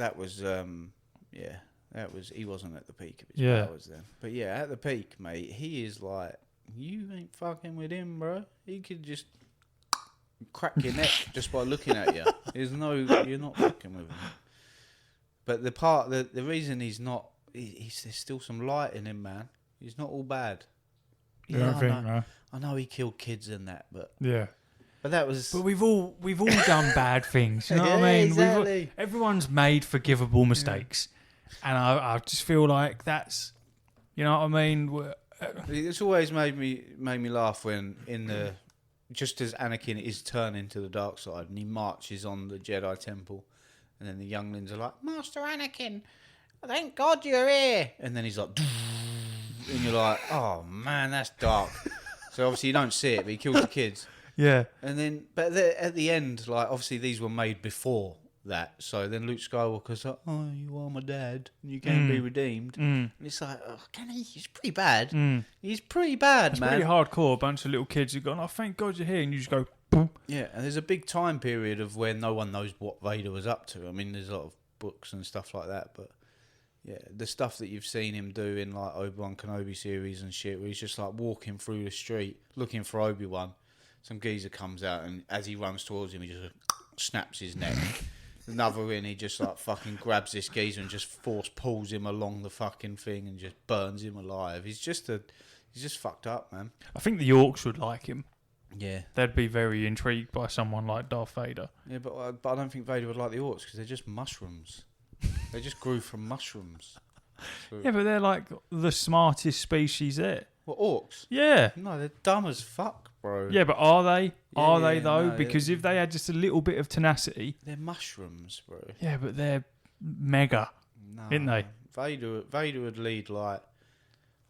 he wasn't at the peak of his powers then. But yeah, at the peak, mate, he is like, you ain't fucking with him, bro. He could just crack your neck just by looking at you. You're not fucking with him. But the reason he's not, there's still some light in him, man. He's not all bad. I know he killed kids and that, but yeah. But that was. But we've all done bad things. You know what I mean? Exactly. Everyone's made forgivable mistakes, and I just feel like that's, you know what I mean. It's always made me laugh when just as Anakin is turning to the dark side and he marches on the Jedi temple, and then the younglings are like, Master Anakin, thank God you're here, and then he's like, and you're like, oh man, that's dark. So obviously you don't see it, but he kills the kids. Yeah. And then, but at the end, like, obviously these were made before that. So then Luke Skywalker's like, oh, you are my dad, and you can be redeemed. And it's like, oh, can he? He's pretty bad. He's pretty bad, it's man. It's pretty hardcore. A bunch of little kids who've gone, oh, thank God you're here. And you just go, boom. Yeah, and there's a big time period of where no one knows what Vader was up to. I mean, there's a lot of books and stuff like that, but yeah, the stuff that you've seen him do in, like, Obi-Wan Kenobi series and shit, where he's just, like, walking through the street looking for Obi-Wan. Some geezer comes out, and as he runs towards him, he just snaps his neck. Another in, he just like fucking grabs this geezer and just force pulls him along the fucking thing and just burns him alive. He's just fucked up, man. I think the Orcs would like him. Yeah, they'd be very intrigued by someone like Darth Vader. Yeah, but I don't think Vader would like the Orcs because they're just mushrooms. They just grew from mushrooms. So. Yeah, but they're like the smartest species there. What, orcs? Yeah. No, they're dumb as fuck, bro. Yeah, but are they? Are they though? No, because if they had just a little bit of tenacity, they're mushrooms, bro. Yeah, but they're mega, aren't they? Vader would lead like,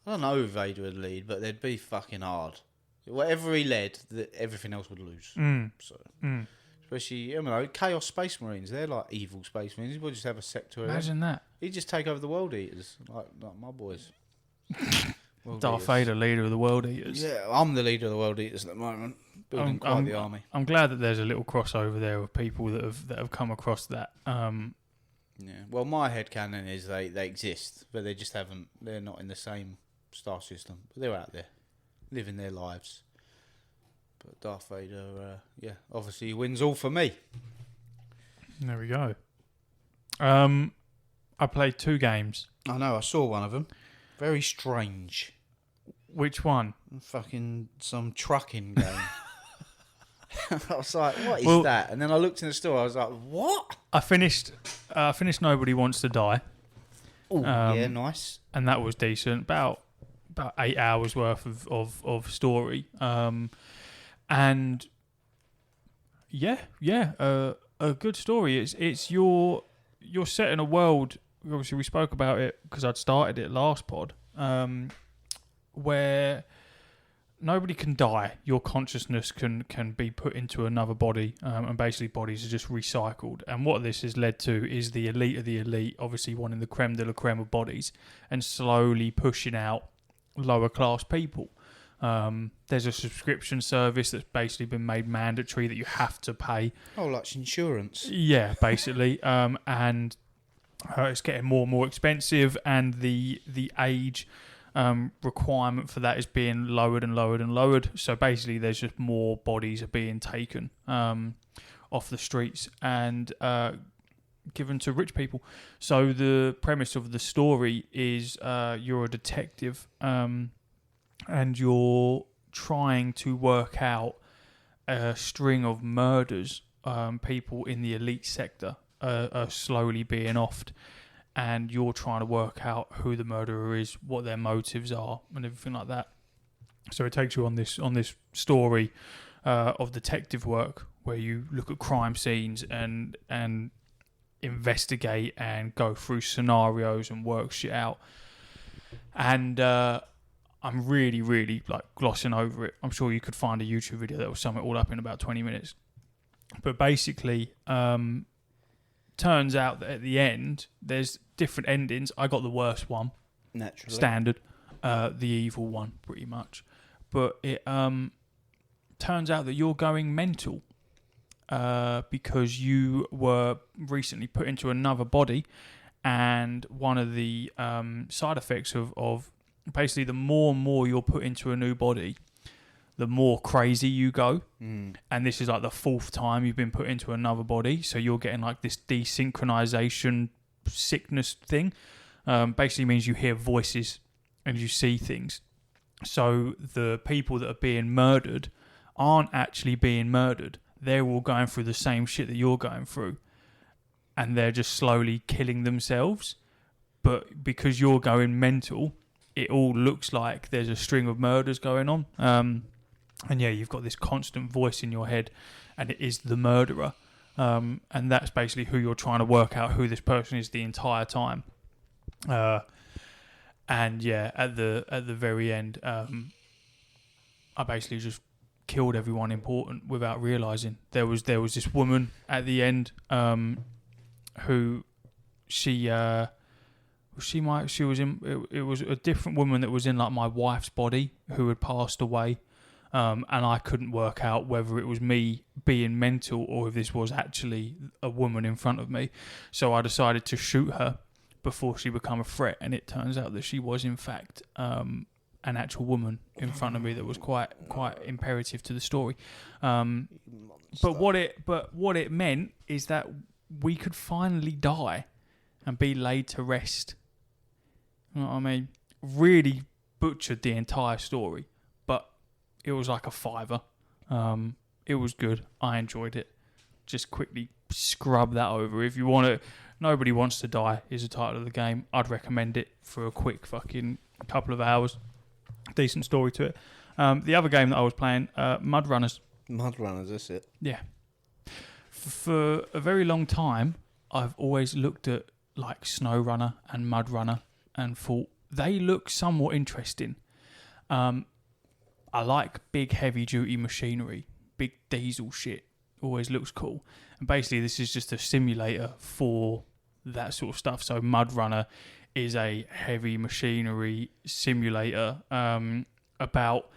I don't know who Vader would lead, but they'd be fucking hard. Whatever he led, everything else would lose. Especially, I don't know, Chaos Space Marines. They're like evil Space Marines. He would just have a sector. Imagine that. He'd just take over the World Eaters, like my boys. Darth Vader, leader of the World Eaters. Yeah, I'm the leader of the World Eaters at the moment. Building quite the army. I'm glad that there's a little crossover there of people that have come across that. Yeah. Well, my headcanon is they exist, but they just haven't. They're not in the same star system, but they're out there, living their lives. But Darth Vader, obviously he wins all for me. There we go. I played 2 games. I know. I saw one of them. Very strange. Which one? Fucking some trucking game. I was like, what is that? And then I looked in the store. I was like, what? I finished Nobody Wants to Die. Oh, yeah, nice. And that was decent. About 8 hours worth of story. And a good story. It's you're set in a world. Obviously, we spoke about it because I'd started it last pod, where nobody can die. Your consciousness can be put into another body, and basically bodies are just recycled. And what this has led to is the elite of the elite, obviously wanting the creme de la creme of bodies, and slowly pushing out lower class people. There's a subscription service that's basically been made mandatory that you have to pay. Oh, like insurance. Yeah, basically, and it's getting more and more expensive, and the age requirement for that is being lowered and lowered and lowered. So basically, there's just more bodies are being taken off the streets and given to rich people. So the premise of the story is you're a detective and you're trying to work out a string of murders. People in the elite sector are slowly being offed, and you're trying to work out who the murderer is, what their motives are, and everything like that. So it takes you on this story of detective work where you look at crime scenes and investigate and go through scenarios and work shit out. And I'm really, really like glossing over it. I'm sure you could find a YouTube video that will sum it all up in about 20 minutes. But basically, turns out that at the end, there's different endings. I got the worst one. Naturally. Standard. The evil one, pretty much. But it turns out that you're going mental because you were recently put into another body, and one of the side effects of basically the more and more you're put into a new body, the more crazy you go. And this is like the 4th time you've been put into another body, so you're getting like this desynchronization sickness thing. Basically means you hear voices and you see things. So the people that are being murdered aren't actually being murdered. They're all going through the same shit that you're going through, and they're just slowly killing themselves. But because you're going mental, it all looks like there's a string of murders going on. And yeah, you've got this constant voice in your head, and it is the murderer. And that's basically who you're trying to work out who this person is the entire time. And yeah, at the very end, I basically just killed everyone important without realizing. There was this woman at the end, who she was in. It was a different woman that was in like my wife's body who had passed away. And I couldn't work out whether it was me being mental or if this was actually a woman in front of me. So I decided to shoot her before she became a threat, and it turns out that she was in fact an actual woman in front of me that was quite imperative to the story. But what it meant is that we could finally die and be laid to rest. You know what I mean? Really butchered the entire story. It was like a 5. It was good. I enjoyed it. Just quickly scrub that over. If you want to, Nobody Wants to Die is the title of the game. I'd recommend it for a quick fucking couple of hours. Decent story to it. The other game that I was playing, MudRunners. MudRunners, that's it. Yeah. For a very long time, I've always looked at like SnowRunner and MudRunner and thought they look somewhat interesting. I like big heavy duty machinery, big diesel shit. Always looks cool. And basically this is just a simulator for that sort of stuff. So MudRunner is a heavy machinery simulator about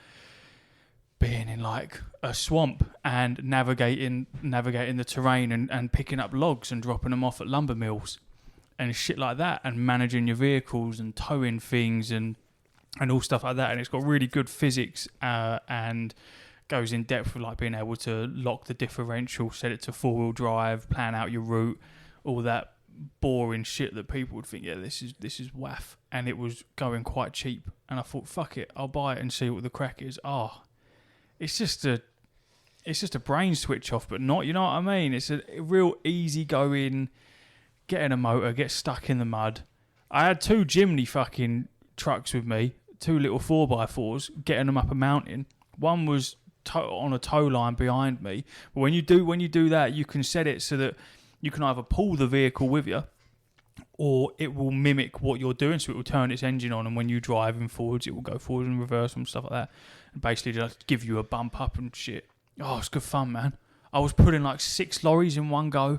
being in like a swamp and navigating the terrain and picking up logs and dropping them off at lumber mills and shit like that, and managing your vehicles and towing things and all stuff like that. And it's got really good physics and goes in depth with like being able to lock the differential, set it to 4-wheel drive, plan out your route, all that boring shit that people would think, yeah, this is waff. And it was going quite cheap, and I thought, fuck it, I'll buy it and see what the crack is. It's just a brain switch off, but not, you know what I mean? It's a real easy going, get in a motor, get stuck in the mud. I had 2 Jimny fucking trucks with me, 2 little 4x4s, getting them up a mountain. One was on a tow line behind me. But when you do that, you can set it so that you can either pull the vehicle with you, or it will mimic what you're doing, so it will turn its engine on, and when you're driving forwards, it will go forwards and reverse and stuff like that, and basically just give you a bump up and shit. Oh, it's good fun, man. I was putting like 6 lorries in one go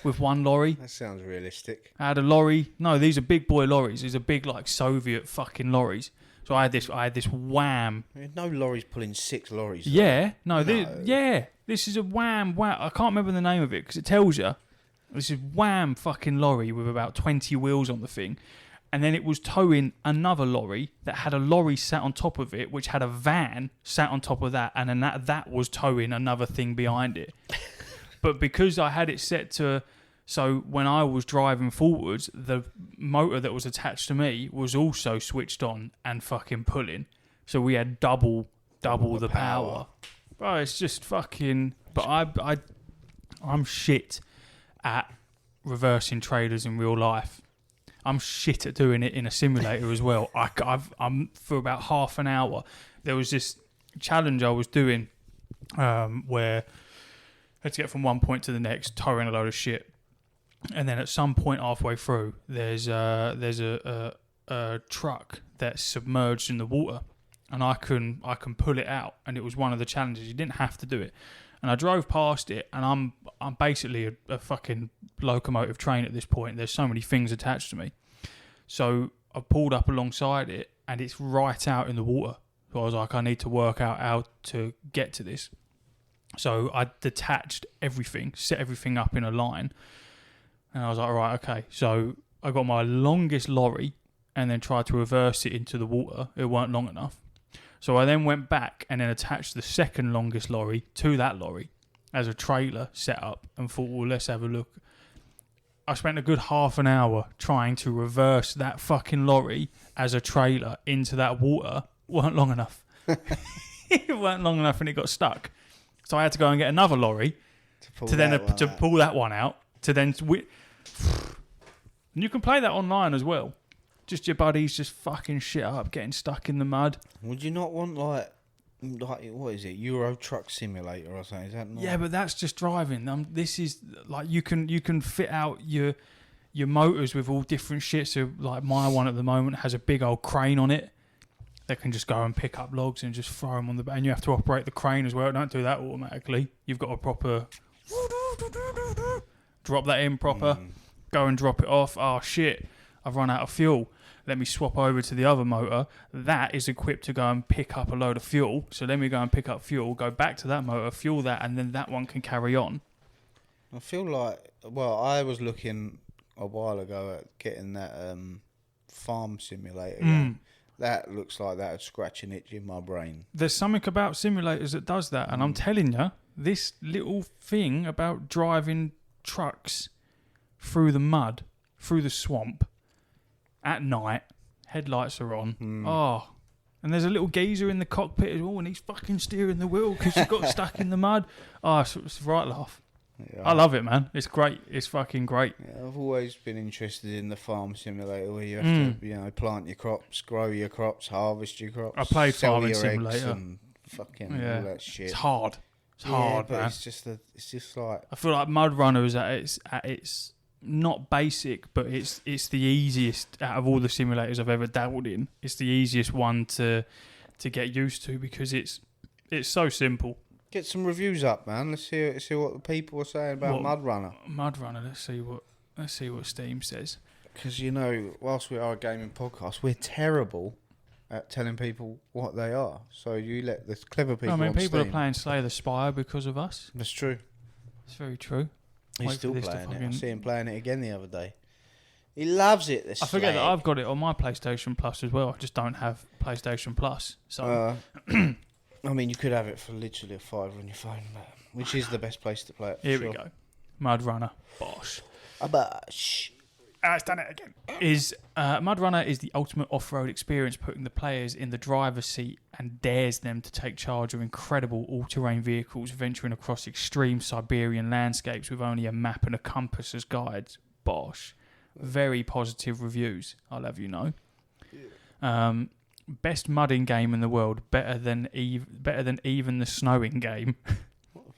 with one lorry. That sounds realistic. I had a lorry. No, these are big boy lorries. These are big like Soviet fucking lorries. So I had this wham. No lorries pulling 6 lorries. Yeah, this is a wham. I can't remember the name of it because it tells you. This is wham fucking lorry with about 20 wheels on the thing. And then it was towing another lorry that had a lorry sat on top of it, which had a van sat on top of that, and then that was towing another thing behind it. But because I had it set to... So when I was driving forwards, the motor that was attached to me was also switched on and fucking pulling. So we had double the power. Bro, it's just fucking... But I'm shit at reversing trailers in real life. I'm shit at doing it in a simulator as well. I'm for about half an hour. There was this challenge I was doing where I had to get from one point to the next, towing a load of shit. And then at some point halfway through, there's a truck that's submerged in the water, and I can pull it out. And it was one of the challenges. You didn't have to do it. And I drove past it, and I'm basically a fucking locomotive train at this point. There's so many things attached to me. So I pulled up alongside it, and it's right out in the water. So I was like, I need to work out how to get to this. So I detached everything, set everything up in a line. And I was like, all right, okay. So I got my longest lorry and then tried to reverse it into the water. It weren't long enough. So I then went back and then attached the second longest lorry to that lorry as a trailer set up and thought, well, let's have a look. I spent a good half an hour trying to reverse that fucking lorry as a trailer into that water. Weren't long enough. It weren't long enough and it got stuck. So I had to go and get another lorry to pull that one out. To then... And you can play that online as well. Just your buddies just fucking shit up, getting stuck in the mud. Would you not want like what is it, Euro Truck Simulator or something? Is that not? Yeah, but that's just driving. This is like you can fit out your motors with all different shit. So like my one at the moment has a big old crane on it that can just go and pick up logs and just throw them on the back. And you have to operate the crane as well. Don't do that automatically. You've got a proper drop that in proper. Go and drop it off. Oh shit, I've run out of fuel. Let me swap over to the other motor. That is equipped to go and pick up a load of fuel. So let me go and pick up fuel, go back to that motor, fuel that, and then that one can carry on. I feel like, well, I was looking a while ago at getting that farm simulator. That looks like that would scratch an itch in my brain. There's something about simulators that does that. And I'm telling you, this little thing about driving trucks through the mud, through the swamp, at night, headlights are on. Oh, and there's a little geezer in the cockpit as well, and he's fucking steering the wheel because he got stuck in the mud. Oh, it's a right laugh. Yeah. I love it, man. It's great. It's fucking great. Yeah, I've always been interested in the farm simulator where you have to, plant your crops, grow your crops, harvest your crops. I played farming simulator and fucking all that shit. It's hard. It's hard, but man. It's just like I feel like MudRunner is at its not basic, but it's the easiest out of all the simulators I've ever dabbled in. It's the easiest one to get used to because it's so simple. Get some reviews up, man. Let's see what the people are saying about MudRunner. MudRunner. Let's see what Steam says. Because whilst we are a gaming podcast, we're terrible at telling people what they are. So you let the clever people. People are playing Slay the Spire because of us. That's true. It's very true. He's still playing it. I see him playing it again the other day. He loves it. I forget that I've got it on my PlayStation Plus as well. I just don't have PlayStation Plus. So, I mean, you could have it for literally a $5 on your phone, which is the best place to play it. Here we go. MudRunner. Bosh. A bosh. It's done it again. MudRunner is the ultimate off-road experience, putting the players in the driver's seat and dares them to take charge of incredible all-terrain vehicles, venturing across extreme Siberian landscapes with only a map and a compass as guides. Bosh. Very positive reviews, I'll have you know. Best mudding game in the world, better than even the snowing game.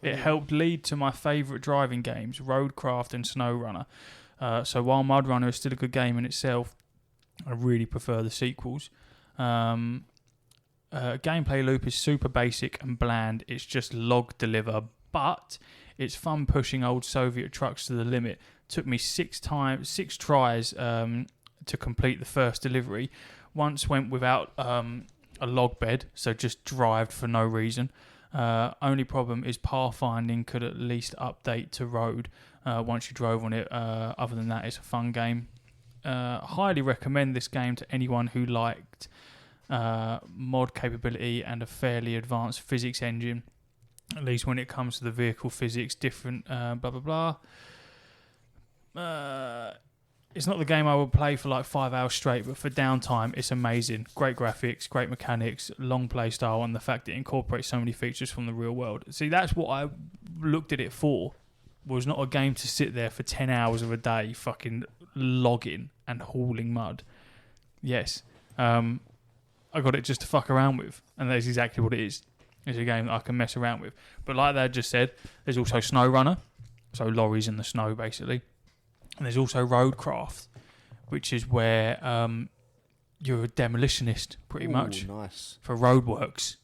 It helped lead to my favourite driving games, Roadcraft and SnowRunner. So while MudRunner is still a good game in itself, I really prefer the sequels. Gameplay loop is super basic and bland. It's just log deliver, but it's fun pushing old Soviet trucks to the limit. Took me 6 tries to complete the first delivery. Once went without a log bed, so just drived for no reason. Only problem is pathfinding could at least update to road once you drove on it. Other than that, it's a fun game. Highly recommend this game to anyone who liked mod capability and a fairly advanced physics engine, at least when it comes to the vehicle physics, different blah blah blah. It's not the game I would play for like 5 hours straight, but for downtime, it's amazing. Great graphics, great mechanics, long play style, and the fact that it incorporates so many features from the real world. See, that's what I looked at it for, was not a game to sit there for 10 hours of a day fucking logging and hauling mud. Yes, I got it just to fuck around with, and that's exactly what it is. It's a game that I can mess around with. But like they just said, there's also SnowRunner, so lorries in the snow, basically. And there's also Roadcraft, which is where you're a demolitionist, pretty much. Nice. For roadworks.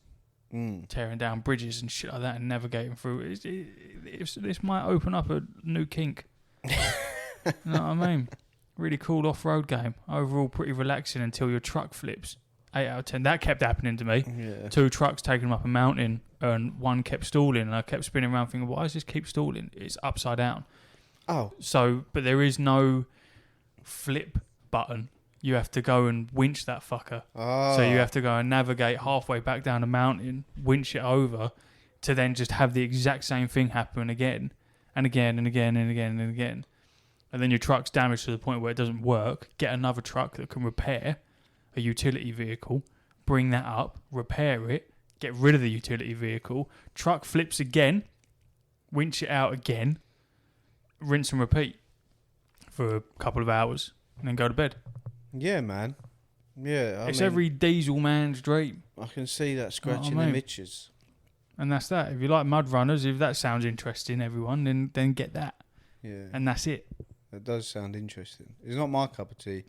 tearing down bridges and shit like that and navigating through. This might open up a new kink. You know what I mean? Really cool off-road game. Overall, pretty relaxing until your truck flips. 8 out of 10. That kept happening to me. Yeah. 2 trucks taking them up a mountain, and one kept stalling, and I kept spinning around thinking, why does this keep stalling? It's upside down. Oh. So, but there is no flip button. You have to go and winch that fucker. Oh. So you have to go and navigate halfway back down the mountain, winch it over, to then just have the exact same thing happen again, and again, and again, and again, and again. And then your truck's damaged to the point where it doesn't work. Get another truck that can repair a utility vehicle, bring that up, repair it, get rid of the utility vehicle, truck flips again, winch it out again, rinse and repeat for a couple of hours, and then go to bed. Yeah, man. Yeah. It's every diesel man's dream. I can see that scratching I mean? the itches. And that's that. If you like MudRunners, if that sounds interesting, everyone, then get that. Yeah. And that's it. It does sound interesting. It's not my cup of tea.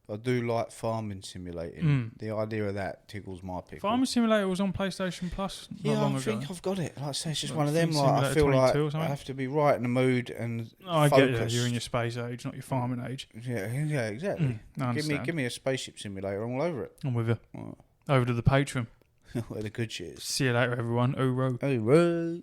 I do like farming simulating. The idea of that tickles my pickle. Farming Simulator was on PlayStation Plus not long ago. I think I've got it. Like I say, it's just Like one of them. Fleet Like I feel Simulator like 22 or I something? have to be right in the mood and I get you. focused. You're in your space age, not your farming age. Yeah, exactly. I understand. Give me a spaceship simulator. I'm all over it. I'm with you. Right. Over to the Patreon. Where the good shit is. See you later, everyone. Hooroo. Oh, right.